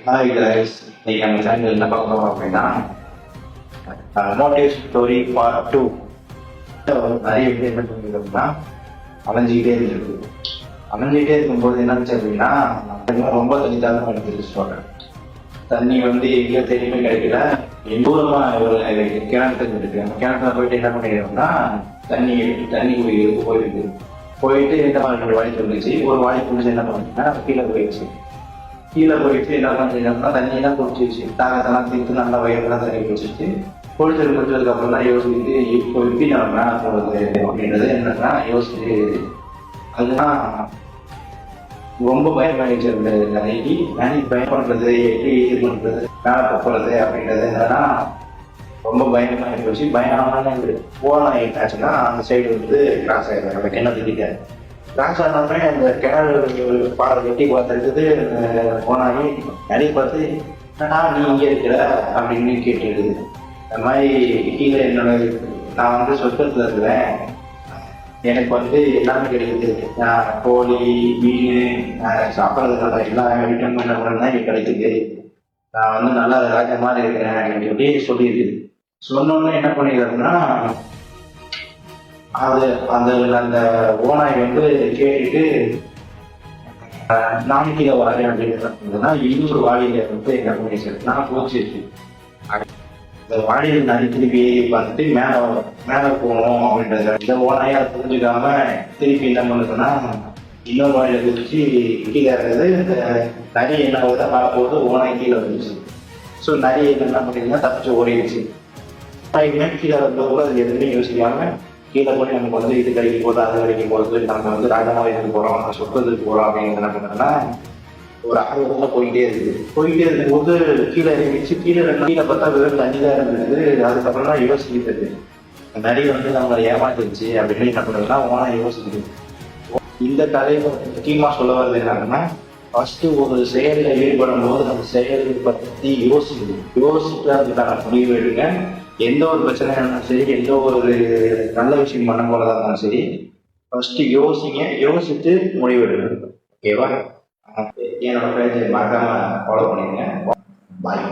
Hi guys, இன்னைக்கு நம்ம channel என்ன பார்க்க போறோம் அப்படின்னா மோட்டிவேஷன் ஸ்டோரி பார்ட் 2. நிறைய பேர் என்ன பண்ணிருக்கோம்னா அலைஞ்சிக்கிட்டே இருக்கு. அலைஞ்சிக்கிட்டே இருக்கும்போது என்னாச்சு அப்படின்னா ரொம்ப தண்ணி தாகம் எடுத்துட்டு சொல்றேன். தண்ணி வந்து எங்க தெரியுமே கிடைக்கல. தூரமா கிணத்துக்கு இருக்கு. அந்த கிணத்துல போயிட்டு என்ன பண்ணிடுறோம்னா தண்ணி குடிக்கிறதுக்கு போயிட்டு என்ன மாதிரி வாடி சொல்லிச்சு. ஒரு வாடி குடிச்சு என்ன பண்ணிச்சுன்னா கீழே போயிட்டு என்ன பண்ணிட்டோம்னா தண்ணியெல்லாம் குடிச்சிச்சு. தாகத்தெல்லாம் தீர்த்து நல்லா வயிறுலாம் தண்ணி குடிச்சிட்டு குடிச்சதுக்கு அப்புறம் தான் யோசிச்சுட்டு இப்போ எப்படி நம்ம மேலே போகிறது அப்படின்றது என்னன்னா யோசிச்சுட்டு அதுதான் ரொம்ப பயமாயிடுச்சு. அந்த நிலைக்கு பயம் பண்ணுறது எப்படி இது பண்ணுறது மேலே போகிறது அப்படின்றது என்னன்னா ரொம்ப பயமாக போச்சு. பயமான போனால் என்னாச்சுன்னா அந்த சைடு வந்து கிராஸ் ஆகிடுறாங்க. அந்த கிணத்துக்கிட்ட கிராஸ் ஆனாலுமே அந்த கிணறு பாறை வெட்டி பார்த்துருக்குது. போனாலே நிறைய பார்த்து என்னன்னா நீ இங்கே இருக்கிற அப்படின்னு கேட்டுருக்குது. இந்த மாதிரி கீழே என்னோட நான் வந்து சொர்க்கத்தில் இருக்கிறேன், எனக்கு வந்து எல்லாமே கிடைக்குது. நான் கோழி மீன் சாப்பிட்றதுக்காக எல்லா ஐட்டம் தான் எனக்கு கிடைக்குது. நான் வந்து நல்லா ராஜா மாதிரி இருக்கிறேன் அப்படின்னு சொல்லியிருக்குது. சொன்னோன்னு என்ன பண்ணிடுறதுன்னா அது அந்த அந்த ஓனாய் வந்து கேட்டுட்டு நான் கீழே வரேன் அப்படின்னா இன்னொரு வாழியில வந்து என்ன பண்ணிச்சு நான் போச்சிருக்கு. அந்த வாழியில் நான் திருப்பி பார்த்துட்டு மேலே போகணும் அப்படின்றத இந்த ஓனாயை புரிஞ்சுக்காம திருப்பி என்ன பண்ணுதுன்னா இன்னொரு வாழியில குதிச்சு கீழே இருந்தது. நிறைய என்ன பார்க்கும்போது ஓனாய் கீழே வந்துச்சு. ஸோ நிறைய என்ன பண்ணிருந்தா தப்பிச்சு ஓடிடுச்சு. கீழே வந்த கூட அது எதுவுமே யோசிக்காம கீழே போய் நமக்கு வந்து இது கடைக்கு போகுது அது கடைக்கு போகுது நம்ம வந்து ராஜமாக இதுக்கு போகிறோம் நம்ம சொத்தத்துக்கு போகிறோம் அப்படிங்கிறது என்ன பண்ணோம்னா ஒரு ஆர்வத்தில் போயிட்டே இருக்கும்போது கீழே இறங்கிச்சு. கீழே பார்த்தா வெறும் தண்ணி தான் இருந்தது. அதுக்கப்புறம் தான் யோசிக்கிறது நிறைய வந்து நம்மளை ஏமாத்திருச்சு அப்படின்னு என்ன பண்ணுறதுனா ஓனா யோசிக்குது. இந்த கதையை முக்கியமாக சொல்ல வருது என்னன்னா ஃபர்ஸ்ட்டு ஒரு செயலில் ஈடுபடும் போது அந்த செயலை பற்றி யோசிச்சுட்டு அதுக்கான முடிவு எடுங்க. எந்த ஒரு பிரச்சனை இருந்தாலும் சரி, எந்த ஒரு நல்ல விஷயம் பண்ண போறதா இருந்தாலும் சரி, ஃபர்ஸ்ட் யோசிச்சுட்டு முடிவு எடுக்கணும். ஓகேவா? என்னோட பேஜை மறக்காம ஃபாலோ பண்ணிடுங்க. பாய்.